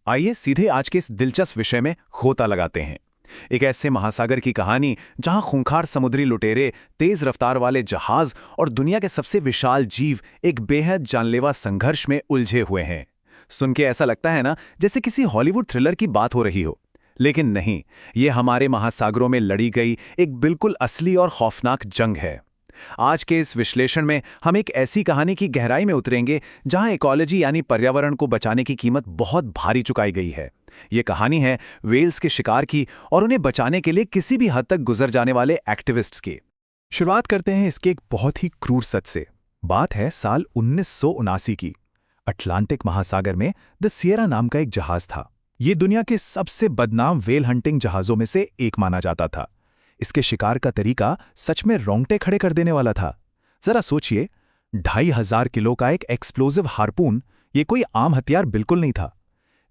आइए सीधे आज के इस दिलचस्प विषय में खोता लगाते हैं। एक ऐसे महासागर की कहानी जहां खूंखार समुद्री लुटेरे, तेज रफ्तार वाले जहाज और दुनिया के सबसे विशाल जीव एक बेहद जानलेवा संघर्ष में उलझे हुए हैं। सुन के ऐसा लगता है ना जैसे किसी हॉलीवुड थ्रिलर की बात हो रही हो, लेकिन नहीं, ये हमारे महासागरों में लड़ी गई एक बिल्कुल असली और खौफनाक जंग है। आज के इस विश्लेषण में हम एक ऐसी कहानी की गहराई में उतरेंगे जहां इकोलॉजी यानी पर्यावरण को बचाने की कीमत बहुत भारी चुकाई गई है। ये कहानी है व्हेल्स के शिकार की और उन्हें बचाने के लिए किसी भी हद तक गुजर जाने वाले एक्टिविस्ट्स की। शुरुआत करते हैं इसके एक बहुत ही क्रूर सच से। बात है साल 1979 की। अटलांटिक महासागर में द सियरा नाम का एक जहाज था। ये दुनिया के सबसे बदनाम व्हेल हंटिंग जहाजों में से एक माना जाता था। इसके शिकार का तरीका सच में रोंगटे खड़े कर देने वाला था। जरा सोचिए, 2500 किलो का एक एक्सप्लोजिव हार्पून, ये कोई आम हथियार बिल्कुल नहीं था।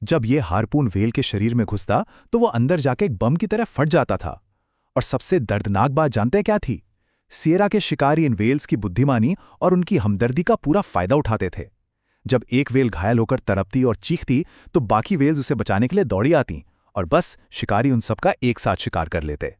जब ये हार्पून व्हेल के शरीर में घुसता तो वो अंदर जाके एक बम की तरह फट जाता था। और सबसे दर्दनाक बात जानते क्या थी? सियरा के शिकारी इन व्हेल्स की बुद्धिमानी और उनकी हमदर्दी का पूरा फायदा उठाते थे। जब एक व्हेल घायल होकर तड़पती और चीखती तो बाकी व्हेल्स उसे बचाने के लिए दौड़ी आती और बस शिकारी उन सबका एक साथ शिकार कर लेते।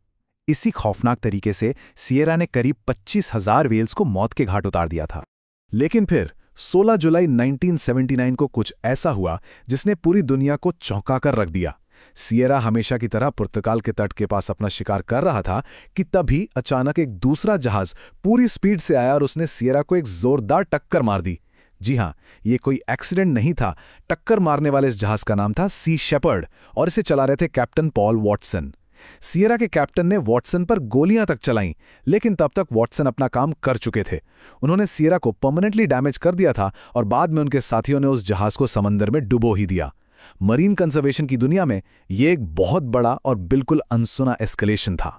इसी खौफनाक तरीके से सियरा ने करीब 25,000 व्हेल्स को मौत के घाट उतार दिया था। लेकिन फिर 16 जुलाई 1979 को कुछ ऐसा हुआ जिसने पूरी दुनिया को चौंका कर रख दिया। सियरा हमेशा की तरह पुर्तगाल के तट के पास अपना शिकार कर रहा था कि तभी अचानक एक दूसरा जहाज पूरी स्पीड से आया और उसने सियरा को एक जोरदार टक्कर मार दी। जी हां, ये कोई एक्सीडेंट नहीं था। टक्कर मारने वाले इस जहाज का नाम था सी शेपर्ड और इसे चला रहे थे कैप्टन पॉल वॉटसन। सियरा के कैप्टन ने वॉटसन पर गोलियां तक चलाईं, लेकिन तब तक वॉटसन अपना काम कर चुके थे। उन्होंने सियरा को परमानेंटली डैमेज कर दिया था और बाद में उनके साथियों ने उस जहाज को समंदर में डुबो ही दिया। मरीन कंजर्वेशन की दुनिया में यह एक बहुत बड़ा और बिल्कुल अनसुना एस्केलेशन था।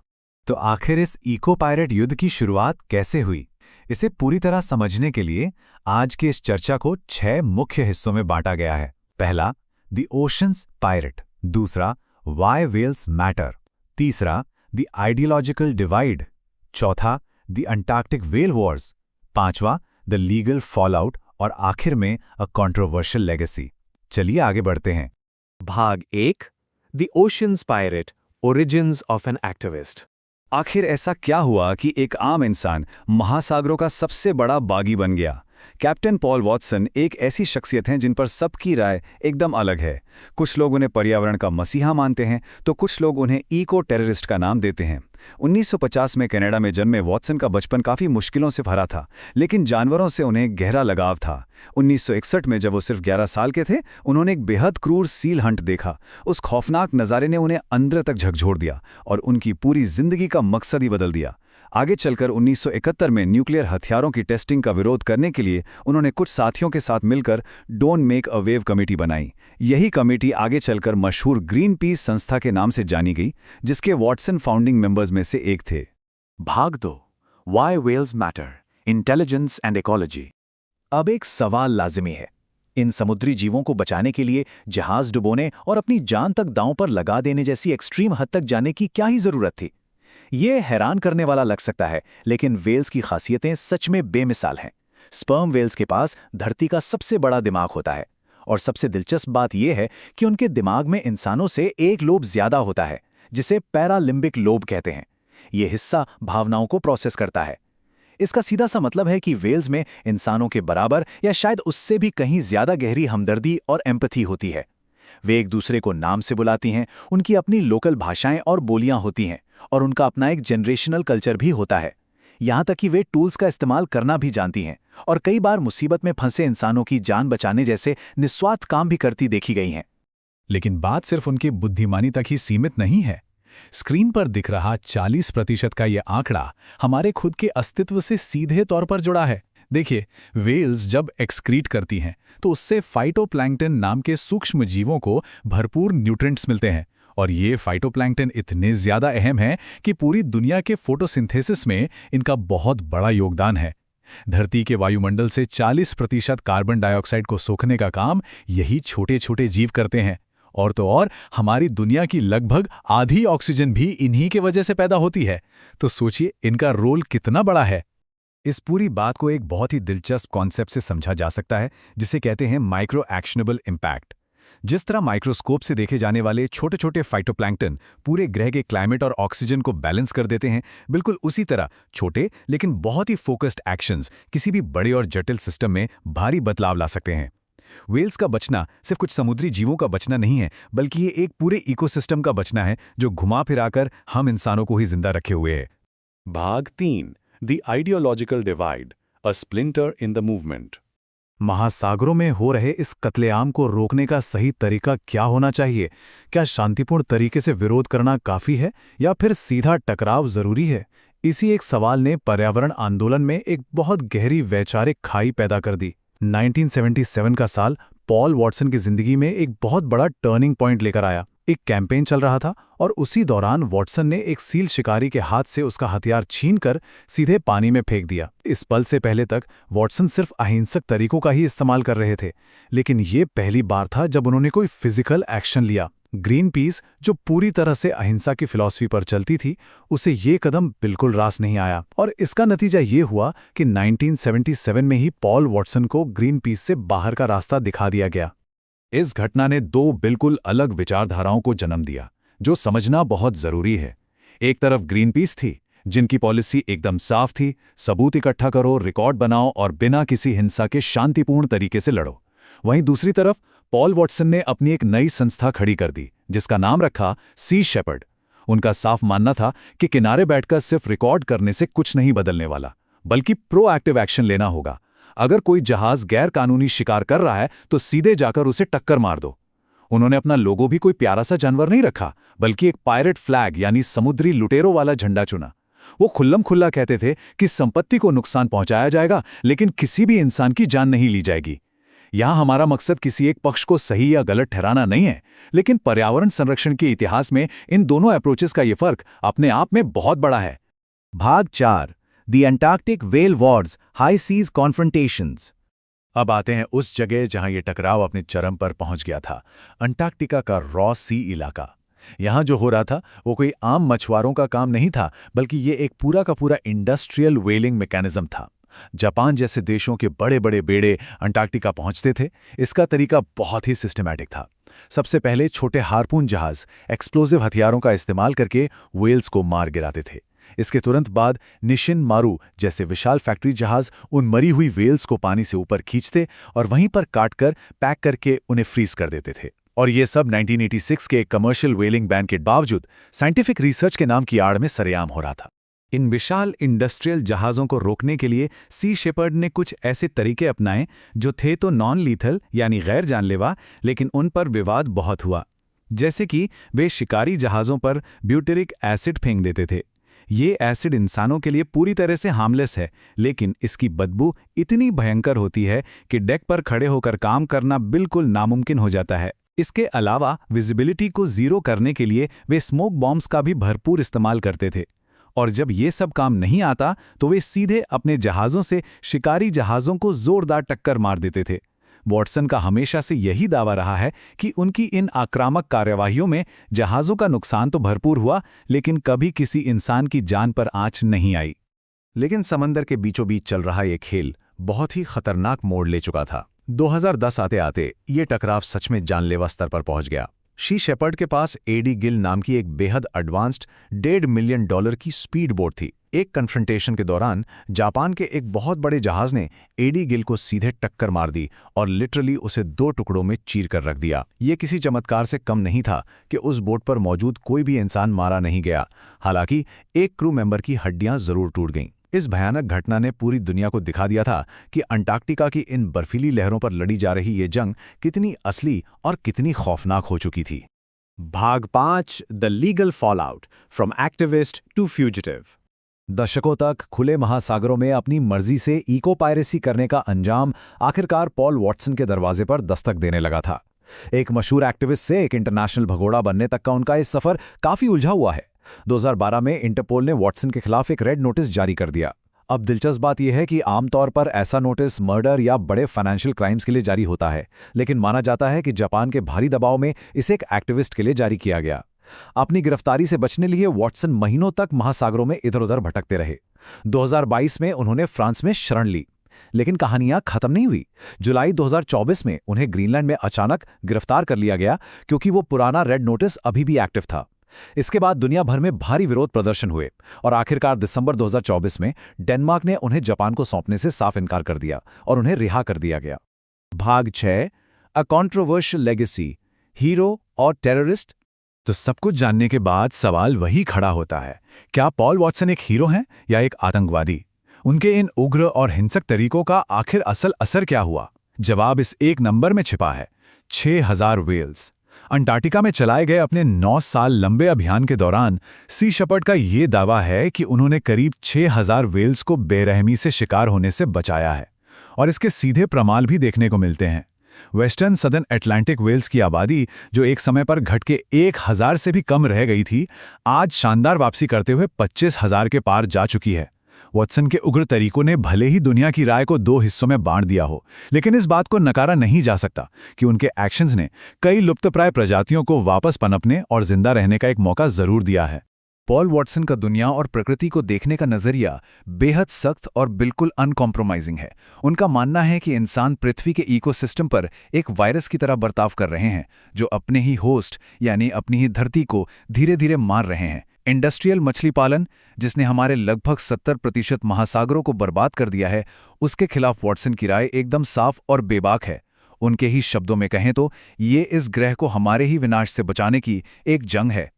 तो आखिर इस इको पायरेट युद्ध की शुरुआत कैसे हुई? इसे पूरी तरह समझने के लिए आज की इस चर्चा को 6 मुख्य हिस्सों में बांटा गया है। पहला, द ओशंस पायरेट। दूसरा, व्हाई व्हेल्स मैटर। तीसरा, द आइडियोलॉजिकल डिवाइड। चौथा, द अंटार्कटिक व्हेल वॉर्स। पांचवा, द लीगल फॉलआउट। और आखिर में अ कंट्रोवर्शियल लेगेसी। चलिए आगे बढ़ते हैं। भाग 1, the oceans pirate, origins of an activist. आखिर ऐसा क्या हुआ कि एक आम इंसान महासागरों का सबसे बड़ा बागी बन गया? कैप्टन पॉल वॉटसन एक ऐसी शख्सियत हैं जिन पर सबकी राय एकदम अलग है। कुछ लोग उन्हें पर्यावरण का मसीहा मानते हैं तो कुछ लोग उन्हें इको टेररिस्ट का नाम देते हैं। 1950 में कनाडा में जन्मे वॉटसन का बचपन काफ़ी मुश्किलों से भरा था, लेकिन जानवरों से उन्हें गहरा लगाव था। 1961 में जब वो सिर्फ 11 साल के थे, उन्होंने एक बेहद क्रूर सील हंट देखा। उस खौफनाक नज़ारे ने उन्हें अंदर तक झकझोर दिया और उनकी पूरी जिंदगी का मकसद ही बदल दिया। आगे चलकर 1971 में न्यूक्लियर हथियारों की टेस्टिंग का विरोध करने के लिए उन्होंने कुछ साथियों के साथ मिलकर don't make a wave committee बनाई। यही कमेटी आगे चलकर मशहूर ग्रीन पीस संस्था के नाम से जानी गई, जिसके वॉटसन फाउंडिंग मेंबर्स में से एक थे। भाग 2, why whales matter, intelligence and ecology. अब एक सवाल लाजिमी है। इन समुद्री जीवों को बचाने के लिए जहाज डुबोने और अपनी जान तक दांव पर लगा देने जैसी एक्सट्रीम हद तक जाने की क्या ही जरूरत थी? ये हैरान करने वाला लग सकता है, लेकिन व्हेल्स की खासियतें सच में बेमिसाल हैं। स्पर्म व्हेल्स के पास धरती का सबसे बड़ा दिमाग होता है और सबसे दिलचस्प बात यह है कि उनके दिमाग में इंसानों से एक लोब ज्यादा होता है, जिसे पैरालिम्बिक लोब कहते हैं। यह हिस्सा भावनाओं को प्रोसेस करता है। इसका सीधा सा मतलब है कि व्हेल्स में इंसानों के बराबर या शायद उससे भी कहीं ज्यादा गहरी हमदर्दी और एम्पैथी होती है। वे एक दूसरे को नाम से बुलाती हैं, उनकी अपनी लोकल भाषाएं और बोलियां होती हैं और उनका अपना एक जनरेशनल कल्चर भी होता है। यहां तक कि वे टूल्स का इस्तेमाल करना भी जानती हैं और कई बार मुसीबत में फंसे इंसानों की जान बचाने जैसे निस्वार्थ काम भी करती देखी गई हैं। लेकिन बात सिर्फ उनकी बुद्धिमानी तक ही सीमित नहीं है। स्क्रीन पर दिख रहा 40% का यह आंकड़ा हमारे खुद के अस्तित्व से सीधे तौर पर जुड़ा है। देखिए, व्हेल्स जब एक्सक्रीट करती हैं तो उससे फाइटोप्लैंक्टन नाम के सूक्ष्म जीवों को भरपूर न्यूट्रिएंट्स मिलते हैं और ये फाइटोप्लैंक्टन इतने ज्यादा अहम हैं कि पूरी दुनिया के फोटोसिंथेसिस में इनका बहुत बड़ा योगदान है। धरती के वायुमंडल से 40% कार्बन डाइऑक्साइड को सोखने का काम यही छोटे छोटे जीव करते हैं। और तो और हमारी दुनिया की लगभग आधी ऑक्सीजन भी इन्हीं के वजह से पैदा होती है। तो सोचिए इनका रोल कितना बड़ा है। इस पूरी बात को एक बहुत ही दिलचस्प कॉन्सेप्ट से समझा जा सकता है, जिसे कहते हैं माइक्रो एक्शनेबल इम्पैक्ट। जिस तरह माइक्रोस्कोप से देखे जाने वाले छोटे छोटे फाइटोप्लैंक्टन पूरे ग्रह के क्लाइमेट और ऑक्सीजन को बैलेंस कर देते हैं, बिल्कुल उसी तरह छोटे लेकिन बहुत ही फोकस्ड एक्शंस किसी भी बड़े और जटिल सिस्टम में भारी बदलाव ला सकते हैं। व्हेल्स का बचना सिर्फ कुछ समुद्री जीवों का बचना नहीं है, बल्कि ये एक पूरे इकोसिस्टम का बचना है जो घुमा फिराकर हम इंसानों को ही जिंदा रखे हुए है। भाग 3 the ideological divide, a splinter in the movement. महासागरों में हो रहे इस कत्लेआम को रोकने का सही तरीका क्या होना चाहिए? क्या शांतिपूर्ण तरीके से विरोध करना काफी है या फिर सीधा टकराव जरूरी है? इसी एक सवाल ने पर्यावरण आंदोलन में एक बहुत गहरी वैचारिक खाई पैदा कर दी। 1977 का साल पॉल वॉटसन की जिंदगी में एक बहुत बड़ा टर्निंग पॉइंट लेकर आया। एक कैंपेन चल रहा था और उसी दौरान वॉटसन ने एक सील शिकारी के हाथ से उसका हथियार छीनकर सीधे पानी में फेंक दिया। इस पल से पहले तक वॉटसन सिर्फ अहिंसक तरीकों का ही इस्तेमाल कर रहे थे, लेकिन ये पहली बार था जब उन्होंने कोई फिजिकल एक्शन लिया। ग्रीन पीस, जो पूरी तरह से अहिंसा की फिलॉसफी पर चलती थी, उसे ये कदम बिल्कुल रास नहीं आया और इसका नतीजा ये हुआ कि 1977 में ही पॉल वॉटसन को ग्रीन पीस से बाहर का रास्ता दिखा दिया गया। इस घटना ने दो बिल्कुल अलग विचारधाराओं को जन्म दिया, जो समझना बहुत जरूरी है। एक तरफ ग्रीन पीस थी, जिनकी पॉलिसी एकदम साफ थी, सबूत इकट्ठा करो, रिकॉर्ड बनाओ और बिना किसी हिंसा के शांतिपूर्ण तरीके से लड़ो। वहीं दूसरी तरफ पॉल वॉटसन ने अपनी एक नई संस्था खड़ी कर दी, जिसका नाम रखा सी शेपर्ड। उनका साफ मानना था कि किनारे बैठकर सिर्फ रिकॉर्ड करने से कुछ नहीं बदलने वाला, बल्कि प्रोएक्टिव एक्शन लेना होगा। अगर कोई जहाज गैर कानूनी शिकार कर रहा है तो सीधे जाकर उसे टक्कर मार दो। उन्होंने अपना लोगो भी कोई प्यारा सा जानवर नहीं रखा, बल्कि एक पायरेट फ्लैग यानी समुद्री लुटेरों वाला झंडा चुना। वो खुल्लम खुल्ला कहते थे कि संपत्ति को नुकसान पहुंचाया जाएगा, लेकिन किसी भी इंसान की जान नहीं ली जाएगी। यहां हमारा मकसद किसी एक पक्ष को सही या गलत ठहराना नहीं है, लेकिन पर्यावरण संरक्षण के इतिहास में इन दोनों अप्रोचेस का ये फर्क अपने आप में बहुत बड़ा है। भाग 4 the Antarctic whale wars, high seas confrontations. अब आते हैं उस जगह जहां ये टकराव अपने चरम पर पहुंच गया था, अंटार्कटिका का रॉ सी इलाका। यहां जो हो रहा था वो कोई आम मछुआरों का काम नहीं था, बल्कि ये एक पूरा का पूरा इंडस्ट्रियल व्हेलिंग मैकेनिज्म था। जापान जैसे देशों के बड़े बड़े बेड़े अंटार्कटिका पहुंचते थे। इसका तरीका बहुत ही सिस्टमैटिक था। सबसे पहले छोटे हार्पून जहाज एक्सप्लोजिव हथियारों का इस्तेमाल करके व्हेल्स को मार गिराते थे। इसके तुरंत बाद निशिन मारू जैसे विशाल फैक्ट्री जहाज उन मरी हुई व्हेल्स को पानी से ऊपर खींचते और वहीं पर काटकर पैक करके उन्हें फ्रीज कर देते थे। और ये सब 1986 के कमर्शियल व्हेलिंग बैन के बावजूद साइंटिफिक रिसर्च के नाम की आड़ में सरेआम हो रहा था। इन विशाल इंडस्ट्रियल जहाज़ों को रोकने के लिए सी शेपर्ड ने कुछ ऐसे तरीके अपनाए जो थे तो नॉन लीथल यानी गैर जानलेवा, लेकिन उन पर विवाद बहुत हुआ। जैसे कि वे शिकारी जहाज़ों पर ब्यूटेरिक एसिड फेंक देते थे। ये एसिड इंसानों के लिए पूरी तरह से हार्मलेस है, लेकिन इसकी बदबू इतनी भयंकर होती है कि डेक पर खड़े होकर काम करना बिल्कुल नामुमकिन हो जाता है। इसके अलावा विजिबिलिटी को जीरो करने के लिए वे स्मोक बॉम्ब्स का भी भरपूर इस्तेमाल करते थे। और जब ये सब काम नहीं आता तो वे सीधे अपने जहाज़ों से शिकारी जहाज़ों को जोरदार टक्कर मार देते थे। वॉटसन का हमेशा से यही दावा रहा है कि उनकी इन आक्रामक कार्यवाहियों में जहाज़ों का नुकसान तो भरपूर हुआ, लेकिन कभी किसी इंसान की जान पर आंच नहीं आई। लेकिन समंदर के बीचों बीच चल रहा ये खेल बहुत ही खतरनाक मोड़ ले चुका था। 2010 आते आते ये टकराव सच में जानलेवा स्तर पर पहुंच गया। सी शेपर्ड के पास एडी गिल नाम की एक बेहद एडवांस्ड $1.5 मिलियन की स्पीड बोट थी। एक कन्फ्रंटेशन के दौरान जापान के एक बहुत बड़े जहाज ने एडी गिल को सीधे टक्कर मार दी और लिटरली उसे 2 टुकड़ों में चीर कर रख दिया। ये किसी चमत्कार से कम नहीं था कि उस बोट पर मौजूद कोई भी इंसान मारा नहीं गया। हालांकि एक क्रू मेंबर की हड्डियां जरूर टूट गईं। इस भयानक घटना ने पूरी दुनिया को दिखा दिया था कि अंटार्कटिका की इन बर्फीली लहरों पर लड़ी जा रही ये जंग कितनी असली और कितनी खौफनाक हो चुकी थी। भाग 5 the legal fallout, from activist to fugitive. दशकों तक खुले महासागरों में अपनी मर्जी से इको पायरेसी करने का अंजाम आखिरकार पॉल वॉटसन के दरवाजे पर दस्तक देने लगा था। एक मशहूर एक्टिविस्ट से एक इंटरनेशनल भगोड़ा बनने तक का उनका इस सफर काफी उलझा हुआ है। 2012 में इंटरपोल ने वॉटसन के खिलाफ एक रेड नोटिस जारी कर दिया। अब दिलचस्प बात यह है कि आमतौर पर ऐसा नोटिस मर्डर या बड़े फाइनेंशियल क्राइम्स के लिए जारी होता है, लेकिन माना जाता है कि जापान के भारी दबाव में इसे एक एक्टिविस्ट के लिए जारी किया गया। अपनी गिरफ्तारी से बचने लिए वॉटसन महीनों तक महासागरों में इधर उधर भटकते रहे। 2022 में उन्होंने फ्रांस में शरण ली। लेकिन कहानियां खत्म नहीं हुई। जुलाई 2024 में उन्हें ग्रीनलैंड में अचानक गिरफ्तार कर लिया गया क्योंकि वो पुराना रेड नोटिस अभी भी एक्टिव था। इसके बाद दुनिया भर में भारी विरोध प्रदर्शन हुए और आखिरकार दिसंबर 2024 में डेनमार्क ने उन्हें जापान को सौंपने से साफ इनकार कर दिया और उन्हें रिहा कर दिया गया। भाग 6, अ कॉन्ट्रोवर्शियल लेगेसी, हीरो और टेररिस्ट। तो सब कुछ जानने के बाद सवाल वही खड़ा होता है, क्या पॉल वॉटसन एक हीरो हैं या एक आतंकवादी? उनके इन उग्र और हिंसक तरीकों का आखिर असल असर क्या हुआ? जवाब इस एक नंबर में छिपा है, 6000 व्हेल्स। अंटार्कटिका में चलाए गए अपने 9 साल लंबे अभियान के दौरान सी शेपर्ड का ये दावा है कि उन्होंने करीब 6000 व्हेल्स को बेरहमी से शिकार होने से बचाया है, और इसके सीधे प्रमाण भी देखने को मिलते हैं। वेस्टर्न सदर्न अटलांटिक व्हेल्स की आबादी, जो एक समय पर घट के 1000 से भी कम रह गई थी, आज शानदार वापसी करते हुए 25,000 के पार जा चुकी है। वॉटसन के उग्र तरीकों ने भले ही दुनिया की राय को 2 हिस्सों में बांट दिया हो, लेकिन इस बात को नकारा नहीं जा सकता कि उनके एक्शंस ने कई लुप्तप्राय प्रजातियों को वापस पनपने और जिंदा रहने का एक मौका जरूर दिया है। पॉल वॉटसन का दुनिया और प्रकृति को देखने का नजरिया बेहद सख्त और बिल्कुल अनकॉम्प्रोमाइजिंग है। उनका मानना है कि इंसान पृथ्वी के इकोसिस्टम पर एक वायरस की तरह बर्ताव कर रहे हैं, जो अपने ही होस्ट यानी अपनी ही धरती को धीरे धीरे मार रहे हैं। इंडस्ट्रियल मछली पालन, जिसने हमारे लगभग 70% महासागरों को बर्बाद कर दिया है, उसके खिलाफ वॉटसन की राय एकदम साफ और बेबाक है। उनके ही शब्दों में कहें तो ये इस ग्रह को हमारे ही विनाश से बचाने की एक जंग है।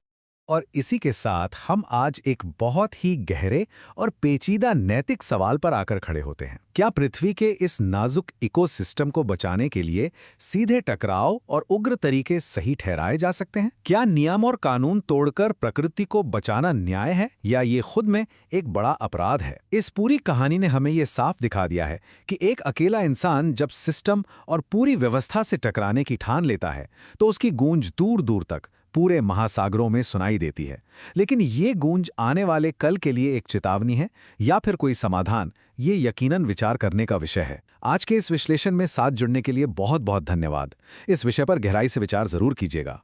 और इसी के साथ हम आज एक बहुत ही गहरे और पेचीदा नैतिक सवाल पर आकर खड़े होते हैं। क्या पृथ्वी के इस नाजुक इकोसिस्टम को बचाने के लिए सीधे टकराव और उग्र तरीके सही ठहराए जा सकते हैं? क्या नियम और कानून तोड़कर प्रकृति को बचाना न्याय है, या ये खुद में एक बड़ा अपराध है? इस पूरी कहानी ने हमें ये साफ दिखा दिया है कि एक अकेला इंसान जब सिस्टम और पूरी व्यवस्था से टकराने की ठान लेता है, तो उसकी गूंज दूर दूर तक पूरे महासागरों में सुनाई देती है। लेकिन ये गूंज आने वाले कल के लिए एक चेतावनी है या फिर कोई समाधान, ये यकीनन विचार करने का विषय है। आज के इस विश्लेषण में साथ जुड़ने के लिए बहुत बहुत धन्यवाद। इस विषय पर गहराई से विचार जरूर कीजिएगा।